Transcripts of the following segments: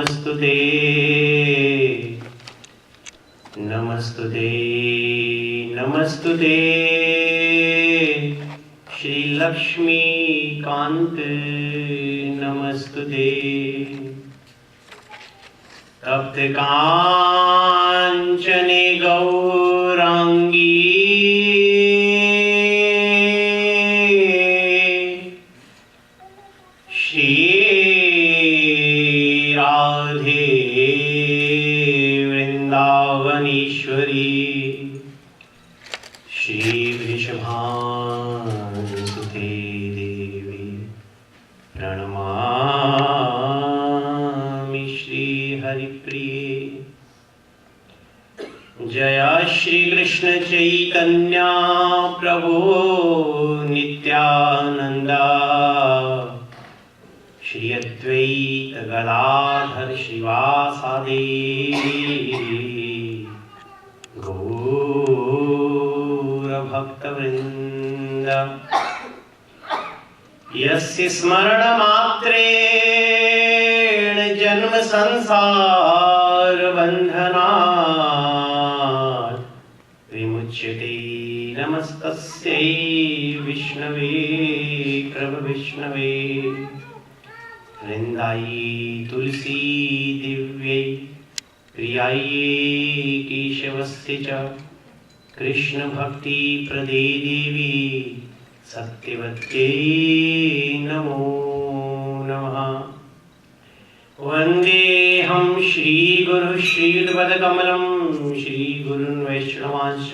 नमस्तुते नमस्तुते नमस्तुते श्री लक्ष्मी कांत नमस्तुते तप्त कांचने गौरांगी श्री राधे वृंदावनेश्वरी श्री वृषभानुसुते देवी प्रणमामि श्री हरिप्रिये। जय श्री कृष्ण चैतन्य प्रभु नित्यानंदा श्री अद्वैत गदाधर श्रीवासादि गौर भक्तवृंद। यस्य स्मरण मात्रेण जन्म संसार बंधनात् विमुच्यते नमस्तस्यै विष्णवे प्रभ विष्णवे। वृंदाई तुलसी दिव्यै प्रियायै केशवस्य च कृष्ण भक्ति प्रदे देवी सत्यवत्यै नमो नमः। वन्देऽहं श्रीगुरुः श्रीयुतपदकमलं श्रीगुरुन् वैष्णवांश्च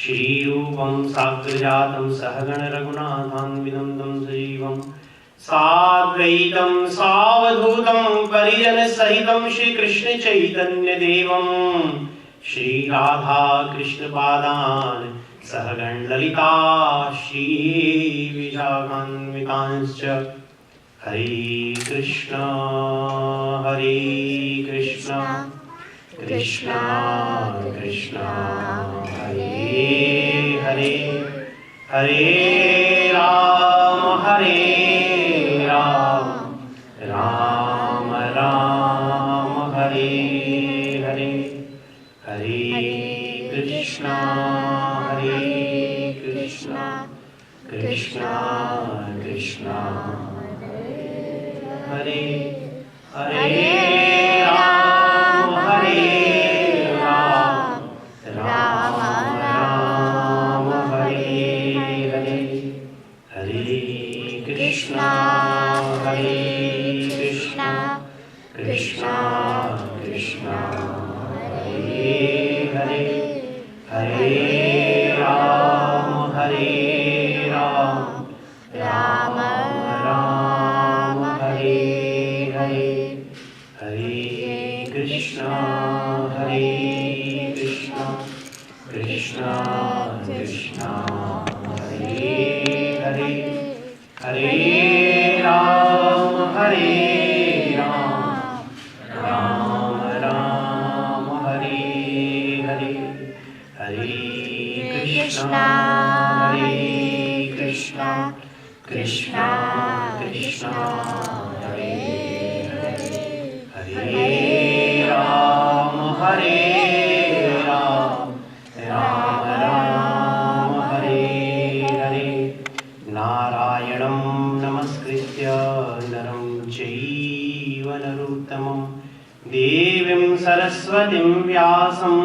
श्रीरूपं साग्रजातं सहगण रघुनाथान्वितं तं सजीवम् साद्वैतं सावधूतं परिजन सहितं श्री कृष्ण चैतन्य देवं श्री राधा कृष्ण पादान् सहगण ललिता श्री विशाखान्वितांश्च। हरे कृष्ण कृष्ण कृष्ण हरे हरे हरे राम राम राम हरे हरे हरे कृष्ण कृष्ण कृष्ण हरे हरे राम राम राम हरे हरे हरे कृष्ण कृष्ण कृष्ण हरे हरे हरे राम राम राम हरे हरे हरे कृष्ण कृष्ण कृष्ण हरे हरे हरे राम राम राम हरे हरे हरे कृष्ण कृष्ण कृष्ण हरे हरे हरे राम राम राम हरे हरे। नारायणं नमस्कृत्य नरं चैव नरोत्तमं देवीं सरस्वतीं व्यासं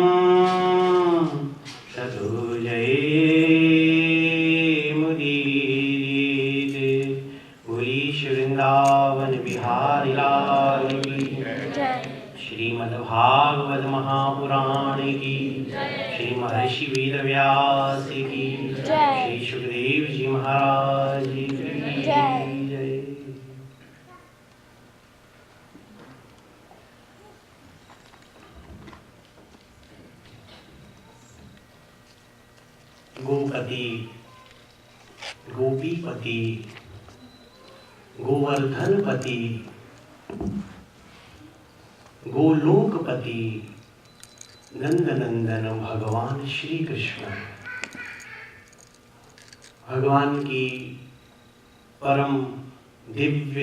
ततो जयमुदीरये। बोली वृंदावन बिहारी लाल की श्रीमद्भागवत महापुराण की श्री महर्षि वेदव्यास की श्री सुखदेव जी महाराज की जय। गोपति गोपीपति गोवर्धनपति गोलोकपति नंदनंदन भगवान श्री कृष्ण भगवान की परम दिव्य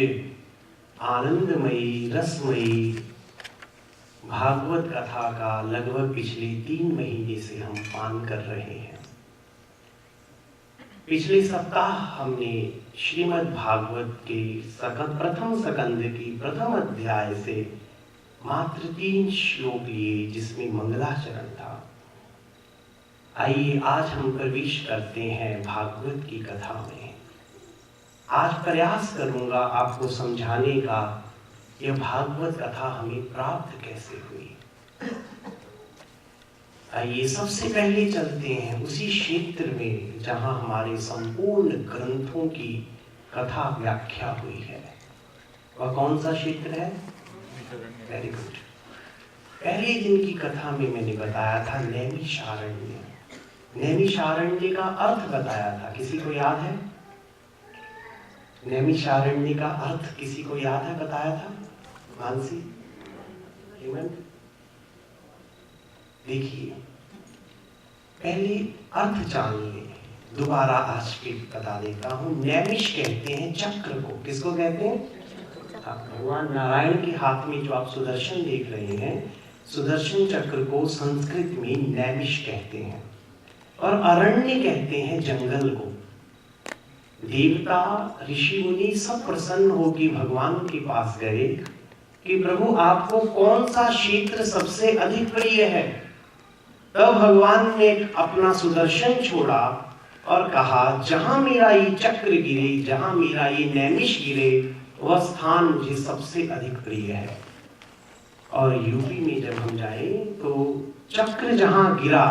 आनंदमयी रसमयी भागवत कथा का लगभग पिछले 3 महीने से हम पान कर रहे हैं। पिछले सप्ताह हमने श्रीमद् भागवत के प्रथम स्कंद की प्रथम अध्याय से मात्र 3 श्लोक लिए, जिसमें मंगलाचरण था। आइए आज हम प्रवेश करते हैं भागवत की कथा में। आज प्रयास करूंगा आपको समझाने का यह भागवत कथा हमें प्राप्त कैसे हुई। आइए सबसे पहले चलते हैं उसी क्षेत्र में जहां हमारे संपूर्ण ग्रंथों की कथा व्याख्या हुई है। वह कौन सा क्षेत्र है? Very good. पहले दिन की कथा में मैंने बताया था नैमिषारण्य। नैमिषारण्य का अर्थ बताया था, किसी को याद है? नैमिषारण्य का अर्थ किसी को याद है? बताया था मानसी, हेमंत। देखिए पहले अर्थ जानिए, दोबारा आज के बता देता हूं। नैमिष कहते हैं चक्र को। किसको कहते हैं? भगवान नारायण के हाथ में जो आप सुदर्शन देख रहे हैं, सुदर्शन चक्र को संस्कृत में नैमिष कहते हैं। और अरण्य कहते हैं जंगल को। देवता ऋषि मुनि सब प्रसन्न होकर भगवान के पास गए कि प्रभु आपको कौन सा क्षेत्र सबसे अधिक प्रिय है। तब भगवान ने अपना सुदर्शन छोड़ा और कहा, जहां मेरा ये चक्र गिरे, जहां मेरा ये नैमिष गिरे, वह स्थान मुझे सबसे अधिक प्रिय है। और यूपी में जब हम जाए तो चक्र जहां गिरा,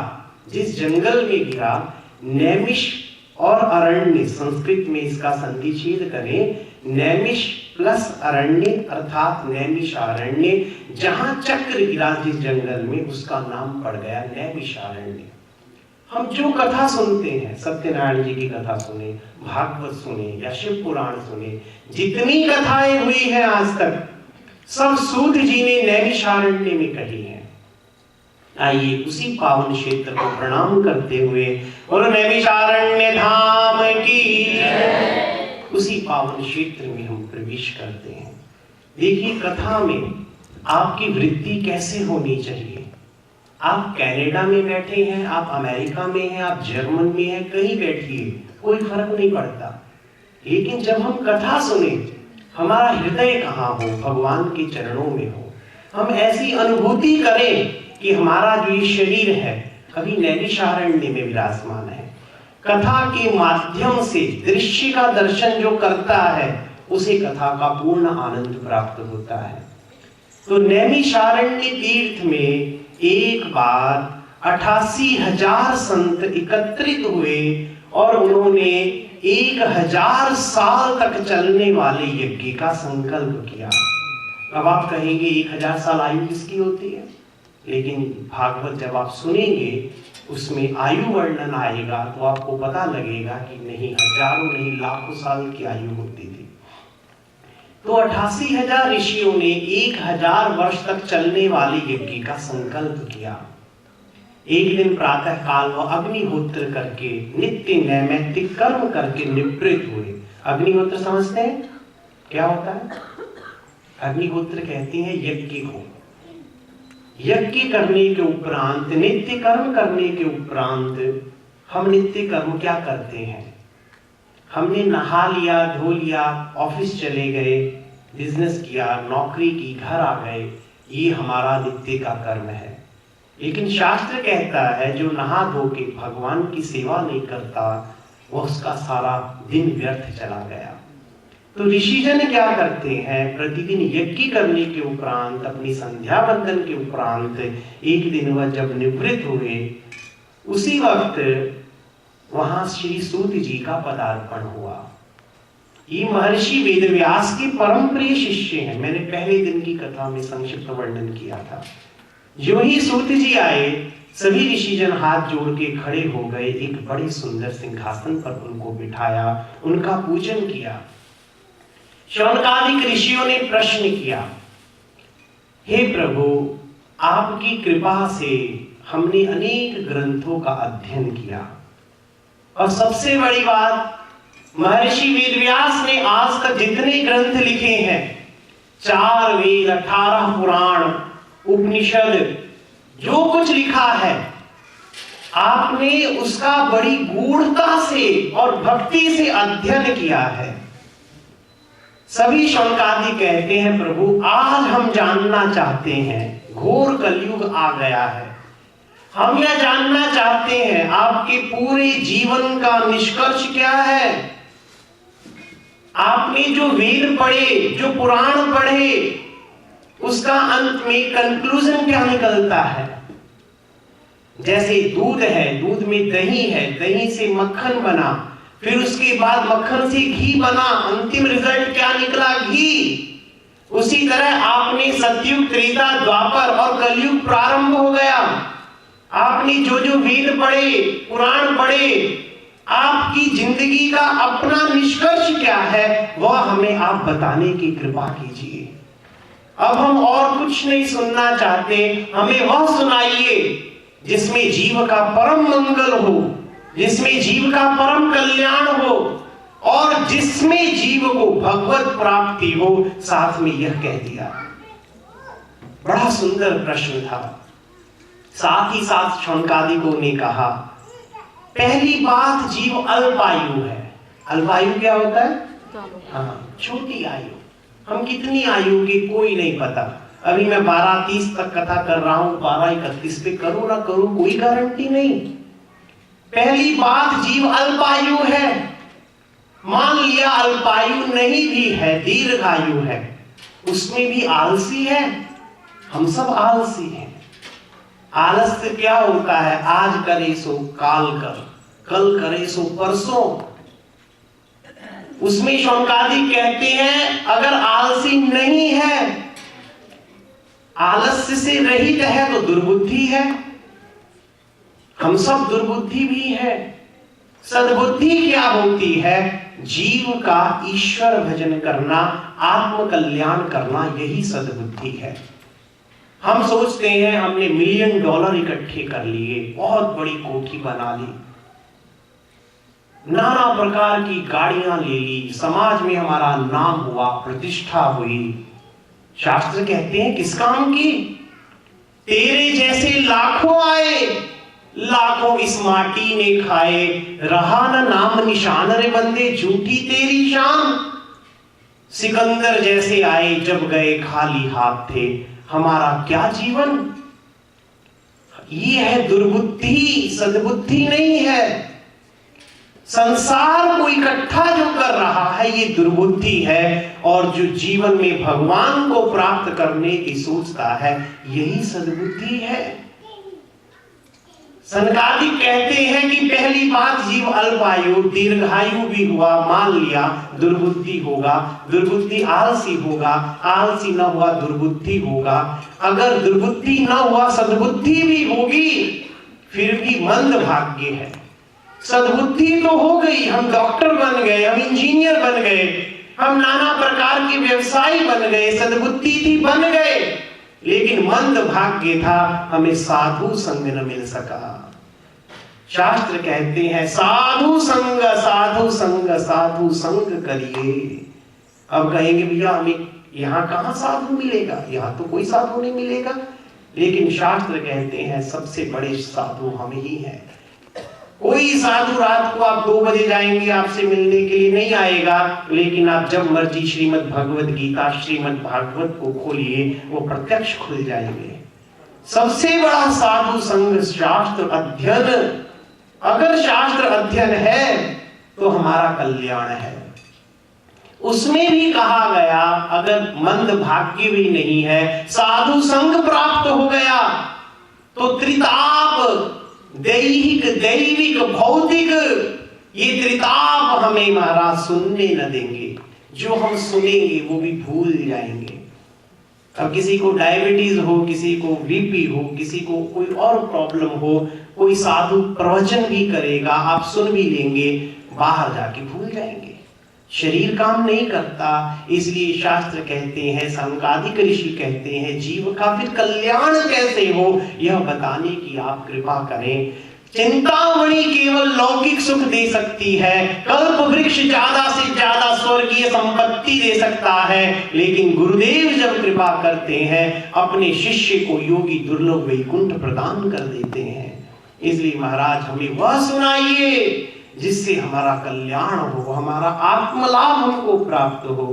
जिस जंगल में गिरा, नैमिष और अरण्य, संस्कृत में इसका संधिच्छेद करें, नैमिष प्लस अरण्य अर्थात नैमिषारण्य। जहां चक्र गिरा जिस जंगल में, उसका नाम पड़ गया नैमिषारण्य। हम जो कथा सुनते हैं, सत्यनारायण जी की कथा सुने, भागवत सुने या शिव पुराण सुने, जितनी कथाएं हुई हैं आज तक, सब सूत जी ने नैमिषारण्य में कही है। आइए उसी पावन क्षेत्र को प्रणाम करते हुए और नैमिषारण्य धाम की, उसी पावन क्षेत्र में हम प्रवेश करते हैं। देखिए कथा में आपकी वृत्ति कैसे होनी चाहिए। आप कनाडा में बैठे हैं, आप अमेरिका में हैं, आप जर्मन में हैं, कहीं बैठिए, कोई फर्क नहीं पड़ता। लेकिन जब हम कथा सुने, हमारा हृदय कहाँ हो? भगवान के चरणों में हो। हम ऐसी अनुभूति करें कि हमारा जो ये शरीर है कभी नैमिषारण्य में विराजमान है। कथा के माध्यम से दृश्य का दर्शन जो करता है, उसे कथा का पूर्ण आनंद प्राप्त होता है। तो नैमिषारण्य तीर्थ में एक बार 88,000 संत एकत्रित हुए और उन्होंने 1000 साल तक चलने वाले यज्ञ का संकल्प किया। अब आप कहेंगे 1000 साल आयु किसकी होती है? लेकिन भागवत जब आप सुनेंगे, उसमें आयु वर्णन आएगा तो आपको पता लगेगा कि नहीं, हजारों नहीं लाखों साल की आयु होती थी। तो 88,000 ऋषियों ने 1000 वर्ष तक चलने वाले यज्ञ का संकल्प किया। एक दिन प्रातः काल वह अग्निहोत्र करके, नित्य नैमित्तिक कर्म करके निवृत्त हुए। अग्निहोत्र समझते हैं क्या होता है? अग्निहोत्र कहते हैं यज्ञ को। यज्ञ करने के उपरांत, नित्य कर्म करने के उपरांत, हम नित्य कर्म क्या करते हैं? हमने नहा लिया, धो लिया, ऑफिस चले गए, बिजनेस किया, नौकरी की, घर आ गए, ये हमारा नित्य का कर्म है। लेकिन शास्त्र कहता है जो नहा धो के भगवान की सेवा नहीं करता, वह उसका सारा दिन व्यर्थ चला गया। तो ऋषिजन क्या करते हैं? प्रतिदिन यज्ञ करने के उपरांत, अपनी संध्या बंदन के उपरांत, एक दिन वह जब निवृत्त हुए, उसी वक्त वहां श्री सूत जी का पदार्पण हुआ। ये महर्षि वेदव्यास के परम प्रिय शिष्य हैं। मैंने पहले दिन की कथा में संक्षिप्त वर्णन किया था। जो ही सूत जी आए, सभी ऋषिजन हाथ जोड़ के खड़े हो गए, एक बड़े सुंदर सिंहासन पर उनको बिठाया, उनका पूजन किया। शौनकादिक ऋषियों ने प्रश्न किया, हे प्रभु, आपकी कृपा से हमने अनेक ग्रंथों का अध्ययन किया, और सबसे बड़ी बात, महर्षि वेदव्यास ने आज तक जितने ग्रंथ लिखे हैं, 4 वेद, 18 पुराण, उपनिषद जो कुछ लिखा है आपने उसका बड़ी गूढ़ता से और भक्ति से अध्ययन किया है। सभी शौनकादि कहते हैं प्रभु आज हम जानना चाहते हैं, घोर कलयुग आ गया है, हम यह जानना चाहते हैं आपके पूरे जीवन का निष्कर्ष क्या है। आपने जो वेद पढ़े, जो पुराण पढ़े, उसका अंत में कंक्लूजन क्या निकलता है। जैसे दूध है, दूध में दही है, दही से मक्खन बना, फिर उसके बाद मक्खन से घी बना, अंतिम रिजल्ट क्या निकला, घी। उसी तरह आपने सतयुग, त्रेता, द्वापर और कलयुग प्रारंभ हो गया। आपने जो जो वेद पढ़े, पुराण पढ़े, आपकी जिंदगी का अपना निष्कर्ष क्या है वह हमें आप बताने की कृपा कीजिए। अब हम और कुछ नहीं सुनना चाहते, हमें वह सुनाइए जिसमें जीव का परम मंगल हो, जिसमें जीव का परम कल्याण हो और जिसमें जीव को भगवत प्राप्ति हो। साथ में यह कह दिया, बड़ा सुंदर प्रश्न था। साथ ही साथ शौनकादिकों ने कहा पहली बात जीव अल्पायु है। अल्पायु क्या होता है? हाँ, छोटी आयु। हम कितनी आयु के कोई नहीं पता। अभी मैं 12:30 तक कथा कर रहा हूं, 12:31 पे करूं ना करूं कोई गारंटी नहीं। पहली बात जीव अल्पायु है। मान लिया अल्पायु नहीं भी है, दीर्घायु है, उसमें भी आलसी है। हम सब आलसी हैं। आलस से क्या होता है? आज करे सो काल कर, कल करे सो परसों। उसमें शौनकादि कहते हैं अगर आलसी नहीं है, आलस्य से रहित है तो दुर्बुद्धि है। हम सब दुर्बुद्धि भी है। सद्बुद्धि क्या होती है? जीव का ईश्वर भजन करना, आत्म कल्याण करना, यही सद्बुद्धि है। हम सोचते हैं हमने $1 मिलियन इकट्ठे कर लिए, बहुत बड़ी कोठी बना ली, नाना प्रकार की गाड़ियां ले ली, समाज में हमारा नाम हुआ, प्रतिष्ठा हुई। शास्त्र कहते हैं किस काम की? तेरे जैसे लाखों आए, लाखों इस माटी ने खाए, रहा न नाम निशान रे बंदे झूठी तेरी शान। सिकंदर जैसे आए, जब गए खाली हाथ थे, हमारा क्या जीवन? ये है दुर्बुद्धि, सद्बुद्धि नहीं है। संसार को इकट्ठा जो कर रहा है ये दुर्बुद्धि है, और जो जीवन में भगवान को प्राप्त करने की सोचता है यही सद्बुद्धि है। सनकादिक कहते हैं कि पहली बात जीव अल्पायु, दीर्घायु भी हुआ, मान लिया दुर्बुद्धि होगा, दुर्बुद्धि आलसी होगा, आलसी न हुआ दुर्बुद्धि होगा, अगर दुर्बुद्धि न हुआ सद्बुद्धि भी होगी, फिर भी मंद भाग्य है। सद्बुद्धि तो हो गई, हम डॉक्टर बन गए, हम इंजीनियर बन गए, हम नाना प्रकार के व्यवसायी बन गए, सद्बुद्धि थी बन गए, लेकिन मंद भाग्य था, हमें साधु संग न मिल सका। शास्त्र कहते हैं साधु संग, साधु संग, साधु संग करिए। अब कहेंगे भैया हमें यहाँ कहाँ साधु मिलेगा, यहाँ तो कोई साधु नहीं मिलेगा, लेकिन शास्त्र कहते हैं सबसे बड़े साधु हम ही हैं। कोई साधु रात को आप 2 बजे जाएंगे आपसे मिलने के लिए नहीं आएगा, लेकिन आप जब मर्जी श्रीमद् भगवत गीता, श्रीमद् भागवत को खोलिए, वो प्रत्यक्ष खुल जाएंगे। सबसे बड़ा साधु संग शास्त्र अध्ययन। अगर शास्त्र अध्ययन है तो हमारा कल्याण है। उसमें भी कहा गया अगर मंद भाग्य भी नहीं है, साधु संग प्राप्त हो गया तो त्रिताप, दैहिक, दैविक, भौतिक, ये त्रिताप हमें महाराज सुनने न देंगे। जो हम सुनेंगे वो भी भूल जाएंगे। अब किसी को डायबिटीज हो, किसी को बीपी हो, किसी को कोई और प्रॉब्लम हो, कोई साधु प्रवचन भी करेगा, आप सुन भी लेंगे, बाहर जाके भूल जाएंगे। शरीर काम नहीं करता, इसलिए शास्त्र कहते हैं, संकादिक ऋषि कहते हैं जीव का फिर कल्याण कैसे हो यह बताने की आप कृपा करें। चिंतामणि केवल लौकिक सुख दे सकती है, कल्प वृक्ष ज्यादा से ज्यादा स्वर्गीय संपत्ति दे सकता है, लेकिन गुरुदेव जब कृपा करते हैं अपने शिष्य को योगी दुर्लभ वैकुंठ प्रदान कर देते हैं। इसलिए महाराज हमें वह सुनाइए जिससे हमारा कल्याण हो, हमारा आत्मलाभ हमको प्राप्त हो।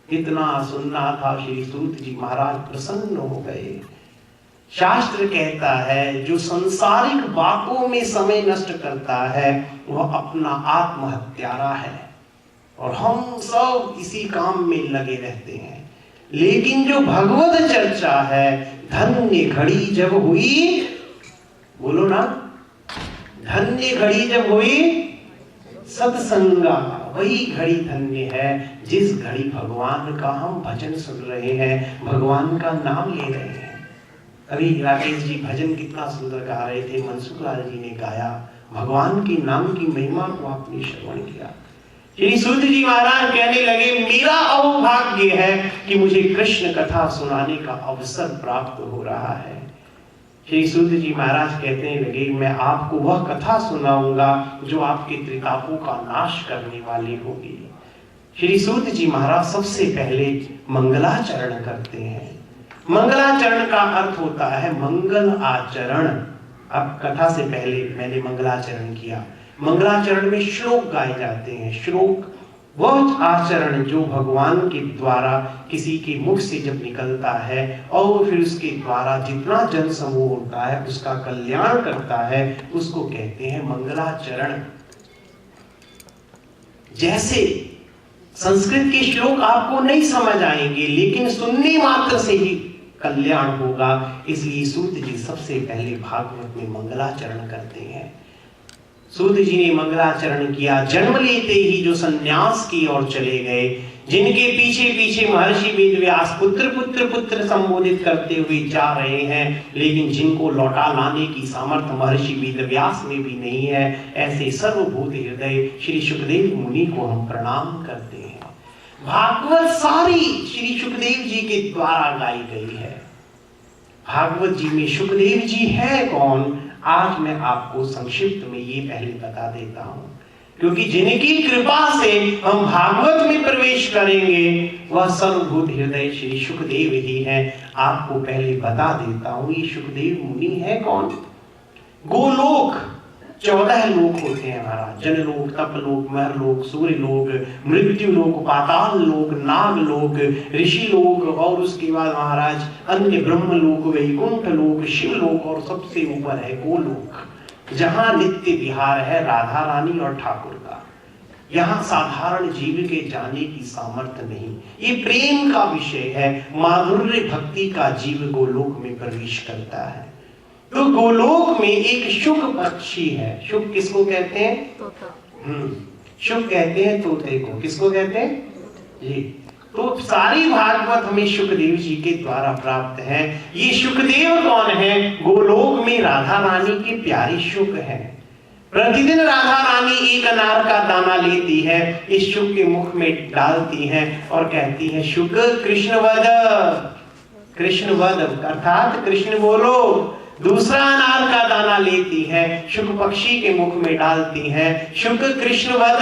कितना सुनना था, श्री सूत जी महाराज प्रसन्न हो गए। शास्त्र कहता है जो संसारिक बातों में समय नष्ट करता है वह अपना आत्महत्यारा है, और हम सब इसी काम में लगे रहते हैं। लेकिन जो भगवत चर्चा है, धन्य घड़ी जब हुई, बोलो ना, धन्य घड़ी जब हुई सत्संगा, वही घड़ी धन्य है जिस घड़ी भगवान का हम भजन सुन रहे हैं, भगवान का नाम ले रहे हैं। अभी राकेश जी भजन कितना सुंदर गा रहे थे, मनसुख लाल जी ने गाया, भगवान के नाम की महिमा को आपने श्रवण किया। श्री सूत जी महाराज कहने लगे मेरा अहोभाग्य है कि मुझे कृष्ण कथा सुनाने का अवसर प्राप्त हो रहा है। श्री सूत जी महाराज कहते लगे मैं आपको वह कथा सुनाऊंगा जो आपके त्रितापों का नाश करने वाली होगी। श्री सूत जी महाराज सबसे पहले मंगलाचरण करते हैं। मंगलाचरण का अर्थ होता है मंगल आचरण। अब कथा से पहले मैंने मंगलाचरण किया। मंगलाचरण में श्लोक गाए जाते हैं। श्लोक वह आचरण जो भगवान के द्वारा किसी के मुख से जब निकलता है और फिर उसके द्वारा जितना जन समूह होता है उसका कल्याण करता है, उसको कहते हैं मंगलाचरण। जैसे संस्कृत के श्लोक आपको नहीं समझ आएंगे, लेकिन सुनने मात्र से ही कल्याण होगा, इसलिए सूत जी सबसे पहले भागवत में मंगलाचरण करते हैं। सूत जी ने मंगलाचरण किया। जन्म लेते ही जो सन्यास की ओर चले गए, जिनके पीछे पीछे महर्षि वेदव्यास पुत्र पुत्र पुत्र संबोधित करते हुए जा रहे हैं, लेकिन जिनको लौटा लाने की सामर्थ्य महर्षि वेदव्यास में भी नहीं है, ऐसे सर्वभूत हृदय श्री सुखदेव मुनि को हम प्रणाम करते हैं। भागवत सारी श्री सुखदेव जी के द्वारा गाई गई है। भागवत जी में सुखदेव जी है कौन, आज मैं आपको संक्षिप्त में ये पहले बता देता हूं, क्योंकि जिनकी कृपा से हम भागवत में प्रवेश करेंगे वह सर्वभूत हृदय श्री सुखदेव ही है। आपको पहले बता देता हूं ये सुखदेव मुनि है कौन। गोलोक 14 लोक होते हैं महाराज, जनलोक, तपलोक, महरलोक, सूर्यलोक, मृत्युलोक, पाताल लोक, नागलोक, ऋषि लोक, और उसके बाद महाराज अन्य ब्रह्मलोक, वैकुंठ लोक, शिवलोक, और सबसे ऊपर है गोलोक, जहां नित्य विहार है राधा रानी और ठाकुर का। यहाँ साधारण जीव के जाने की सामर्थ्य नहीं, ये प्रेम का विषय है, माधुर्य भक्ति का जीव गोलोक में प्रवेश करता है। तो गोलोक में एक शुक पक्षी है। शुक किसको कहते हैं? शुक कहते हैं तोते को। किसको कहते हैं? जी। तो सारी भागवत हमें सुखदेव जी के द्वारा प्राप्त है। ये सुखदेव कौन है? गोलोक में राधा रानी की प्यारी शुक है। प्रतिदिन राधा रानी एक अनार का दाना लेती है, इस शुक के मुख में डालती है और कहती है शुक कृष्णवद, कृष्णवद अर्थात कृष्ण बोलो। दूसरा अनार का दाना लेती है, शुक पक्षी के मुख में डालती है, शुक कृष्णवद।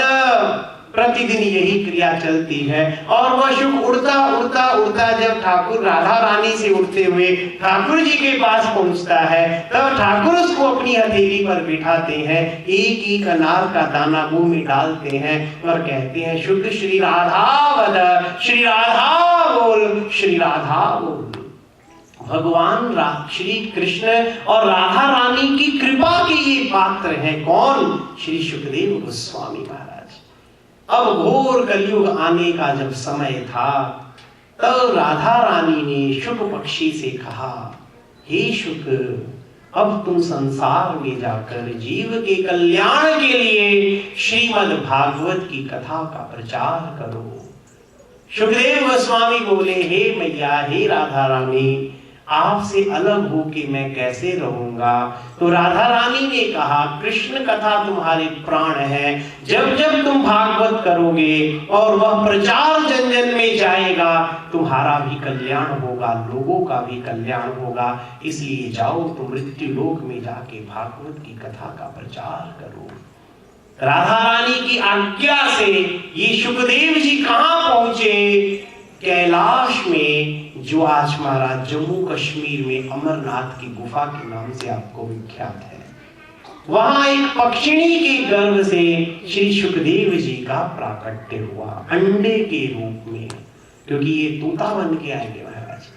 प्रतिदिन यही क्रिया चलती है और वह शुक उड़ता उड़ता उड़ता जब ठाकुर राधा रानी से उड़ते हुए ठाकुर जी के पास पहुंचता है, तब ठाकुर उसको अपनी हथेली पर बिठाते हैं, एक एक अनार का दाना मुंह में डालते हैं और कहते हैं शुक श्री राधा वद, श्री राधा बोल, श्री राधा बोल। भगवान श्री कृष्ण और राधा रानी की कृपा के ये पात्र हैं कौन? श्री सुखदेव गोस्वामी महाराज। अब घोर कलयुग आने का जब समय था, तब राधा रानी ने शुक पक्षी से कहा, हे शुक, अब तुम संसार में जाकर जीव के कल्याण के लिए श्रीमद् भागवत की कथा का प्रचार करो। सुखदेव गोस्वामी बोले, हे मैया, हे राधा रानी, आपसे अलग होके मैं कैसे रहूंगा? तो राधा रानी ने कहा, कृष्ण कथा तुम्हारे प्राण है। जब जब तुम भागवत करोगे और वह प्रचार जन जन में जाएगा, तुम्हारा भी कल्याण होगा, लोगों का भी कल्याण होगा। इसलिए जाओ तुम मृत्यु लोक में जाके भागवत की कथा का प्रचार करो। राधा रानी की आज्ञा से ये सुखदेव जी कहां पहुंचे? कैलाश में, जो आज हमारा जम्मू कश्मीर में अमरनाथ की गुफा के नाम से आपको विख्यात है। वहां एक पक्षिणी के गर्भ से श्री सुखदेव जी का प्राकट्य हुआ, अंडे के रूप में, क्योंकि ये तोता बन के आएंगे महाराज,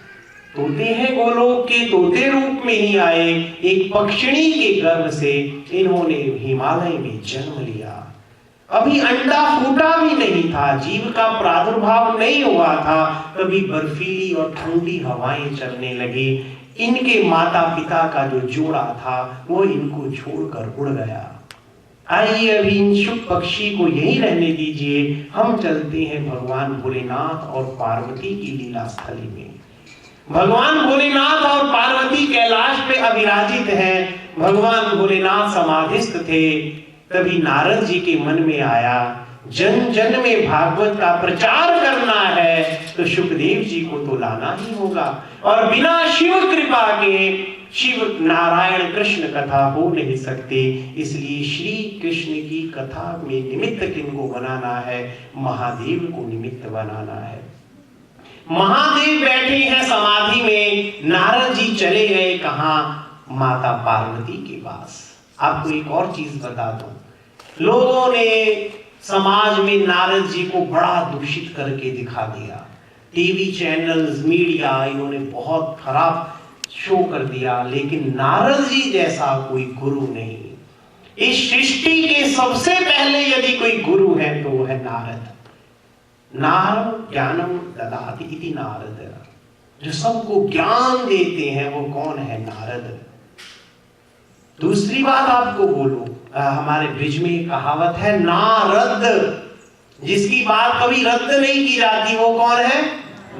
तोते हैं गोलोक के, तोते रूप में ही आए। एक पक्षिणी के गर्भ से इन्होंने हिमालय में जन्म लिया। अभी अंडा फूटा भी नहीं था, जीव का प्रादुर्भाव नहीं हुआ था, तभी बर्फीली और ठंडी हवाएं चलने लगी। इनके माता पिता का जो जोड़ा था वो इनको छोड़कर उड़ गया। आइए अभी इन शुभ पक्षी को यहीं रहने दीजिए, हम चलते हैं भगवान भोलेनाथ और पार्वती की लीला स्थली में। भगवान भोलेनाथ और पार्वती कैलाश पे अविराजित हैं। भगवान भोलेनाथ समाधिस्थ थे। तभी नारद जी के मन में आया, जन जन में भागवत का प्रचार करना है तो सुखदेव जी को तो लाना ही होगा, और बिना शिव कृपा के शिव नारायण कृष्ण कथा हो नहीं सकते। इसलिए श्री कृष्ण की कथा में निमित्त किनको बनाना है? महादेव को निमित्त बनाना है। महादेव बैठे हैं समाधि में, नारद जी चले गए कहां? माता पार्वती के पास। आपको एक और चीज बता दूं, लोगों ने समाज में नारद जी को बड़ा दूषित करके दिखा दिया। टीवी चैनल्स, मीडिया, इन्होंने बहुत खराब शो कर दिया, लेकिन नारद जी जैसा कोई गुरु नहीं। इस सृष्टि के सबसे पहले यदि कोई गुरु है तो वो है नारद। नारद ज्ञानम ददाति इति नारद, जो सबको ज्ञान देते हैं वो कौन है? नारद। दूसरी बात आपको बोलूं, हमारे ब्रिज में एक कहावत है, नारद, जिसकी बात कभी रद्द नहीं की जाती, वो कौन है?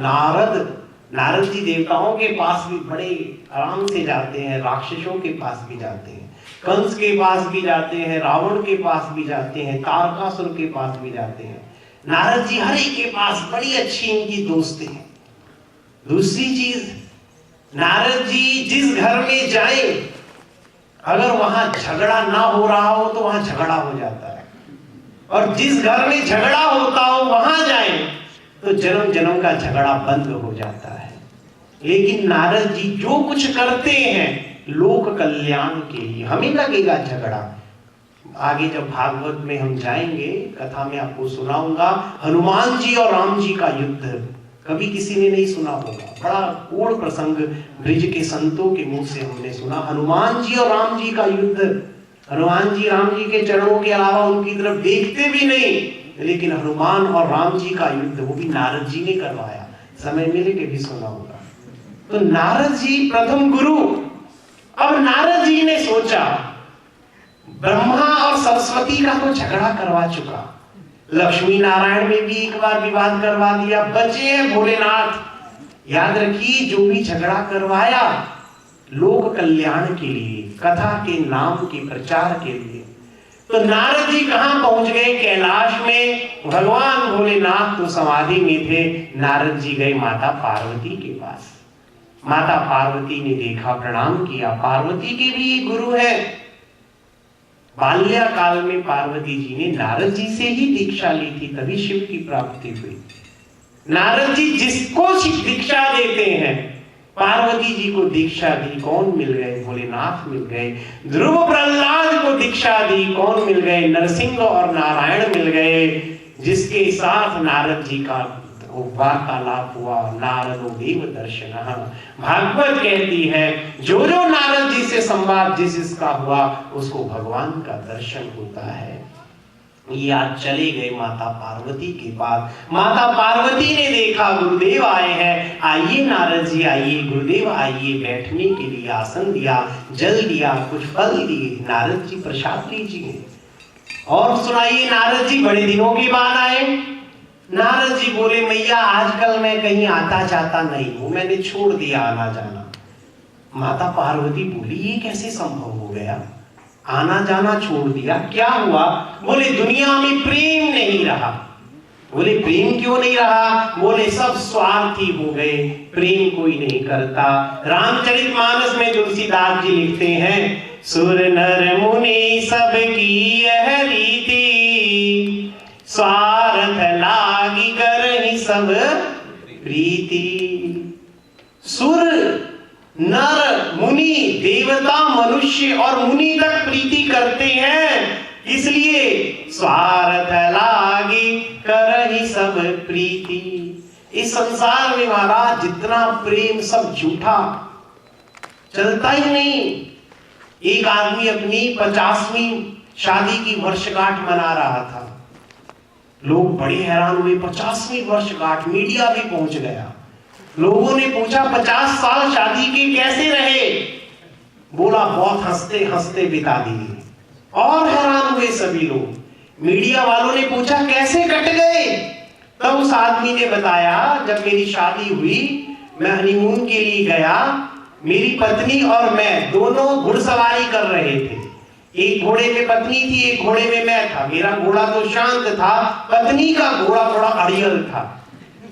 नारद। नारद जी देवताओं के पास भी बड़े आराम से जाते हैं, राक्षसों के पास भी जाते हैं, कंस के पास भी जाते हैं, रावण के पास भी जाते हैं, तारकासुर के पास भी जाते हैं। नारद जी हर एक के पास बड़ी अच्छी इनकी दोस्ती है। दूसरी चीज, नारद जी जिस घर में जाए, अगर वहां झगड़ा ना हो रहा हो तो वहां झगड़ा हो जाता है, और जिस घर में झगड़ा होता हो वहां जाए तो जन्म जन्म का झगड़ा बंद हो जाता है। लेकिन नारद जी जो कुछ करते हैं लोक कल्याण के लिए। हमें लगेगा झगड़ा, आगे जब भागवत में हम जाएंगे, कथा में आपको सुनाऊंगा, हनुमान जी और राम जी का युद्ध कभी किसी ने नहीं सुना होगा। बड़ा कोण प्रसंग ब्रिज के संतों के मुंह से हमने सुना, हनुमान जी और राम जी का युद्ध। हनुमान जी राम जी के चरणों के अलावा उनकी तरफ देखते भी नहीं, लेकिन हनुमान और राम जी का युद्ध वो भी नारद जी ने करवाया। समय मिले के भी सुना होगा। तो नारद जी प्रथम गुरु। अब नारद जी ने सोचा, ब्रह्मा और सरस्वती का तो झगड़ा करवा चुका, लक्ष्मी नारायण में भी एक बार विवाद करवा दिया, बचे हैं भोलेनाथ। याद रखिए, जो भी झगड़ा करवाया लोक कल्याण के लिए, कथा के नाम के प्रचार के लिए। तो नारद जी कहां पहुंच गए? कैलाश में। भगवान भोलेनाथ तो समाधि में थे। नारद जी गए माता पार्वती के पास। माता पार्वती ने देखा, प्रणाम किया। पार्वती के भी एक गुरु है। बाल्य काल में पार्वती जी ने नारद जी से ही दीक्षा ली थी, तभी शिव की प्राप्ति हुई। नारद जी जिसको दीक्षा देते हैं, पार्वती जी को दीक्षा दी, कौन मिल गए? भोलेनाथ मिल गए। ध्रुव प्रहलाद को दीक्षा दी, कौन मिल गए? नरसिंह और नारायण मिल गए, जिसके साथ नारद जी का वार्तालाप हुआ। नारदो देव दर्शनः। भागवत कहती है, जो जो नारद जी से संवाद जिसका हुआ उसको भगवान का दर्शन होता है। ये आज चले गए माता पार्वती के पास। माता पार्वती ने देखा गुरुदेव आए हैं, आइए नारद जी आइए, गुरुदेव आइए। बैठने के लिए आसन दिया, जल दिया, कुछ फल दिए। नारद जी प्रसाद लीजिए और सुनाइए। नारद जी बड़े दिनों के बाद आए। नारद जी बोले, मैया आजकल मैं कहीं आता जाता नहीं हूं, मैंने छोड़ दिया आना जाना। माता पार्वती बोली, ये कैसे संभव हो गया? आना जाना छोड़ दिया, क्या हुआ? बोले, दुनिया में प्रेम नहीं रहा। बोले प्रेम क्यों नहीं रहा? बोले सब स्वार्थी हो गए, प्रेम कोई नहीं करता। रामचरितमानस में तुलसीदास जी लिखते हैं, सुर नर मुनि सबकी यह रीति, स्वार्थ लागी करहि सब प्रीति। सुर नर मुनि, देवता मनुष्य और मुनि तक प्रीति करते हैं, इसलिए स्वार्थ लागी करहि सब प्रीति। इस संसार में महाराज जितना प्रेम सब झूठा, चलता ही नहीं। एक आदमी अपनी 50वीं शादी की वर्षगांठ मना रहा था। लोग बड़े हैरान हुए, 50वीं वर्षगांठ, मीडिया भी पहुंच गया। लोगों ने पूछा 50 साल शादी के कैसे रहे? बोला बहुत हंसते हंसते बिता दिए। और हैरान हुए सभी लोग। मीडिया वालों ने पूछा कैसे कट गए? तब उस आदमी ने बताया, जब मेरी शादी हुई, मैं हनीमून के लिए गया, मेरी पत्नी और मैं दोनों घुड़सवारी कर रहे थे। एक घोड़े में पत्नी थी, एक घोड़े में मैं था। मेरा घोड़ा तो शांत था, पत्नी का घोड़ा थोड़ा अड़ियल था।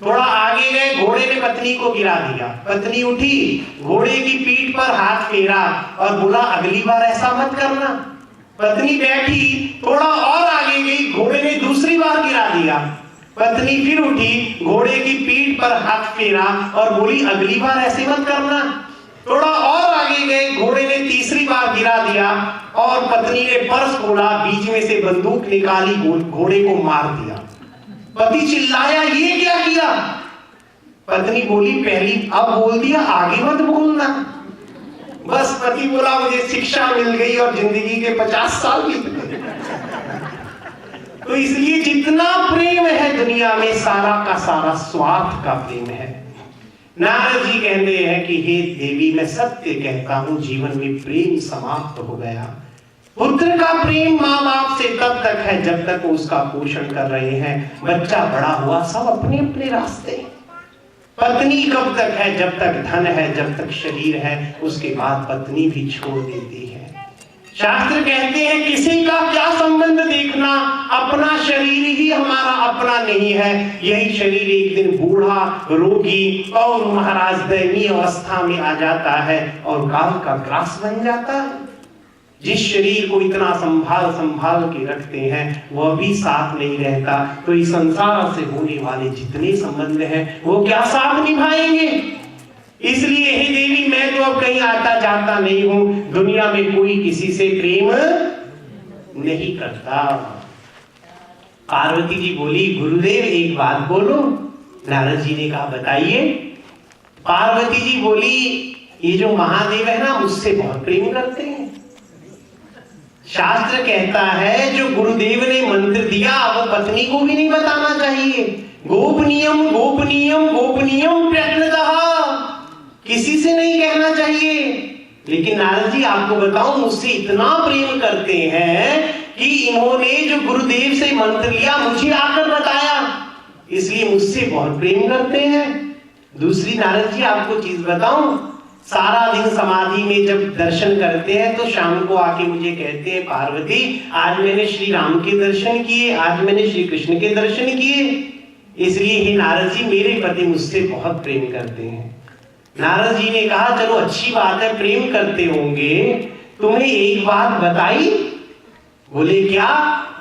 थोड़ा आगे गए, घोड़े ने पत्नी को गिरा दिया। पत्नी उठी, घोड़े की पीठ पर हाथ फेरा और बोला अगली बार ऐसा मत करना। पत्नी बैठी, थोड़ा और आगे गई, घोड़े ने दूसरी बार गिरा दिया। पत्नी फिर उठी, घोड़े की पीठ पर हाथ फेरा और बोली अगली बार ऐसे मत करना। थोड़ा और आगे गए, घोड़े ने तीसरी बार गिरा दिया और पत्नी ने पर्स खोला, बीच में से बंदूक निकाली, घोड़े को मार दिया। पति चिल्लाया ये क्या किया? पत्नी बोली पहली अब बोल दिया, आगे मत बोलना। बस पति बोला मुझे शिक्षा मिल गई और जिंदगी के 50 साल बीत गए। तो इसलिए जितना प्रेम है दुनिया में, सारा का सारा स्वार्थ का प्रेम है। नारद जी कहते हैं कि हे देवी, मैं सत्य कहता हूं, जीवन में प्रेम समाप्त हो गया। पुत्र का प्रेम माँ बाप से तब तक है जब तक वो उसका पोषण कर रहे हैं। बच्चा बड़ा हुआ, सब अपने अपने रास्ते। पत्नी कब तक है? जब तक धन है, जब तक शरीर है, उसके बाद पत्नी भी छोड़ देती है। शास्त्र कहते हैं किसी का क्या संबंध देखना, अपना शरीर ही हमारा अपना नहीं है। यही शरीर एक दिन बूढ़ा, रोगी और महाराज दयनीय अवस्था में आ जाता है और काल का ग्रास बन जाता है। जिस शरीर को इतना संभाल के रखते हैं वह भी साथ नहीं रहता, तो इस संसार से होने वाले जितने संबंध हैं वो क्या साथ निभाएंगे? इसलिए हे देवी, मैं तो अब कहीं आता जाता नहीं हूं, दुनिया में कोई किसी से प्रेम नहीं करता। पार्वती जी बोली गुरुदेव एक बात बोलो। नारद जी ने कहा बताइए। पार्वती जी बोली ये जो महादेव है ना, मुझसे बहुत प्रेम करते हैं। शास्त्र कहता है जो गुरुदेव ने मंत्र दिया वो पत्नी को भी नहीं बताना चाहिए। गोपनीयम गोपनीयम गोपनीयम प्रयत्नतः, किसी से नहीं कहना चाहिए। लेकिन नारद जी आपको बताऊं, मुझसे इतना प्रेम करते हैं कि इन्होंने जो गुरुदेव से मंत्र लिया मुझे आकर बताया, इसलिए मुझसे बहुत प्रेम करते हैं। दूसरी नारद जी आपको चीज बताऊं, सारा दिन समाधि में जब दर्शन करते हैं तो शाम को आके मुझे कहते हैं पार्वती आज मैंने श्री राम के दर्शन किए, आज मैंने श्री कृष्ण के दर्शन किए। इसलिए हे नारद जी, मेरे पति मुझसे बहुत प्रेम करते हैं। नारद जी ने कहा चलो अच्छी बात है, प्रेम करते होंगे, तुम्हें एक बात बताई। बोले क्या?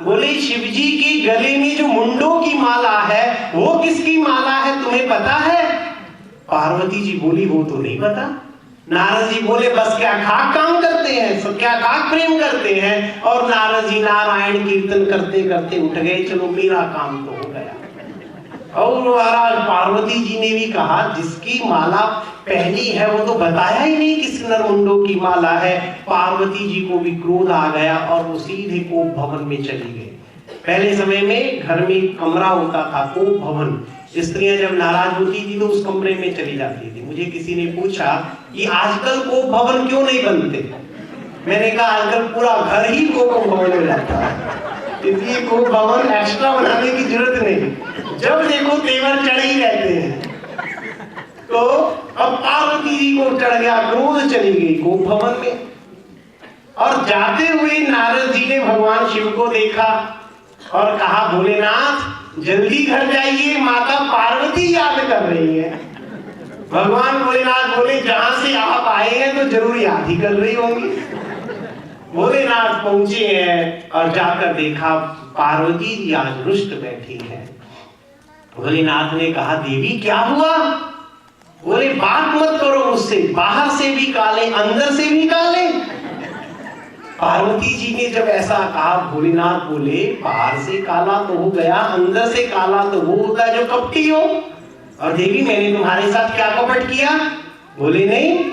बोले शिव जी के गले में जो मुंडों की माला है वो किसकी माला है तुम्हें पता है? पार्वती जी बोली वो तो नहीं पता। नारद जी बोले बस क्या खाक काम करते हैं, सब क्या खाक प्रेम करते हैं। और नारद जी नारायण कीर्तन करते करते उठ गए, चलो मेरा काम तो हो गया। और महाराज पार्वती जी ने भी कहा जिसकी माला पहनी है वो तो बताया ही नहीं किस नरमुंडों की माला है। पार्वती जी को भी क्रोध आ गया और वो सीधे कोप भवन में चली गई। पहले समय में घर में कमरा होता था कोप भवन, स्त्रियां जब नाराज होती थी तो उस कमरे में चली जाती थी। मुझे किसी ने पूछा कि आजकल कोप भवन क्यों नहीं बनते? मैंने कहा आजकल पूरा घर ही कोप भवन हो जाता है, इसलिए कोप भवन एक्स्ट्रा बनाने की जरूरत नहीं, जब देखो तेवर चढ़े ही रहते हैं। तो अब पार्वती जी को चढ़ गया क्रोध, चली गई कोप भवन में। और जाते हुए नारद जी ने भगवान शिव को देखा और कहा भोलेनाथ जल्दी घर जाइए, माता पार्वती याद कर रही है। भगवान भोलेनाथ बोले जहां से आप आए हैं तो जरूर याद ही कर रही होंगी। भोलेनाथ पहुंचे हैं और जाकर देखा पार्वती जी आज रुष्ट बैठी हैं। भोलेनाथ ने कहा देवी क्या हुआ? बोले बात मत करो मुझसे, बाहर से भी काले अंदर से भी काले। पार्वती जी ने जब ऐसा कहा, भोलेनाथ बोले बाहर से काला तो हो गया, अंदर से काला तो वो होता है जो कपटी हो। और देवी मैंने तुम्हारे साथ क्या कपट किया? बोले नहीं,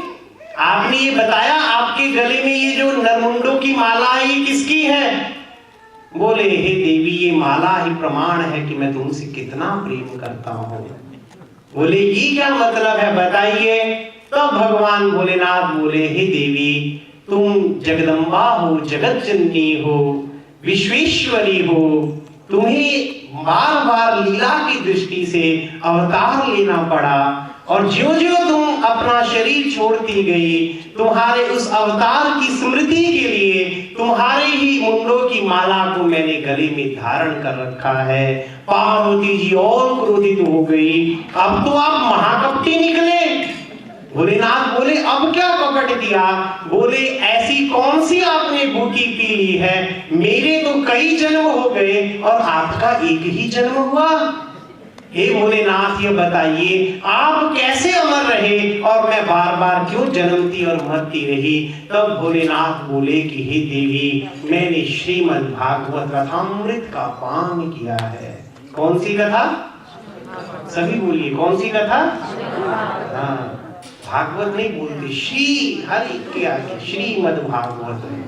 आपने ये बताया आपके गले में ये जो नरमुंडों की माला है ये किसकी है? बोले हे देवी ये माला ही प्रमाण है कि मैं तुमसे कितना प्रेम करता हूँ। बोले ये क्या मतलब है बताइए। तो भगवान भोलेनाथ बोले हे देवी तुम जगदम्बा हो, जगत जननी हो, विश्वेश्वरी हो, तुम्हें बार बार लीला की दृष्टि से अवतार लेना पड़ा और ज्यों ज्यों तुम अपना शरीर छोड़ती गई तुम्हारे उस अवतार की स्मृति के लिए तुम्हारे ही मुंडों की माला को मैंने गले में धारण कर रखा है। पार्वती जी और क्रोधित हो गई, अब तो आप महाकपटी निकले। भोलेनाथ बोले अब क्या कपट किया? बोले ऐसी कौन सी आपने बूटी पी ली है? मेरे तो कई जन्म हो गए और आपका एक ही जन्म हुआ। हे भोलेनाथ ये बताइए आप कैसे अमर रहे और मैं बार बार क्यों जन्मती और मरती रही? तब भोलेनाथ बोले कि हे देवी मैंने श्रीमद् भागवत कथामृत का पान किया है। कौन सी कथा? सभी बोलिए कौन सी कथा? हाँ, भागवत नहीं बोलते, श्री हरि के आगे श्रीमद् भागवत है।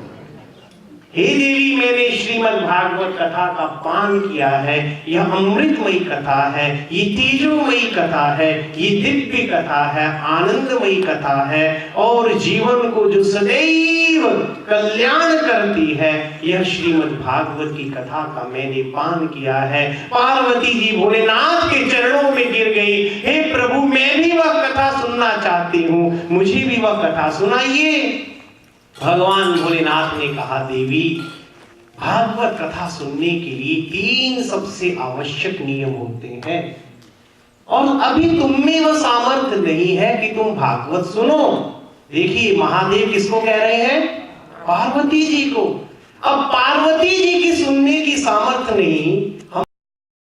हे देवी मैंने श्रीमद् भागवत कथा का पान किया है। यह अमृतमयी कथा है, ये तेजोमयी कथा है, ये दिव्य कथा है, आनंदमयी कथा है और जीवन को जो सदैव कल्याण करती है यह श्रीमद् भागवत की कथा का मैंने पान किया है। पार्वती जी भोलेनाथ के चरणों में गिर गई, हे प्रभु मैं भी वह कथा सुनना चाहती हूँ, मुझे भी वह कथा सुनाइए। भगवान भोलेनाथ ने कहा देवी भागवत कथा सुनने के लिए 3 सबसे आवश्यक नियम होते हैं और अभी तुम में वह सामर्थ्य नहीं है कि तुम भागवत सुनो। देखिए महादेव किसको कह रहे हैं? पार्वती जी को। अब पार्वती जी की सुनने की सामर्थ्य नहीं, हम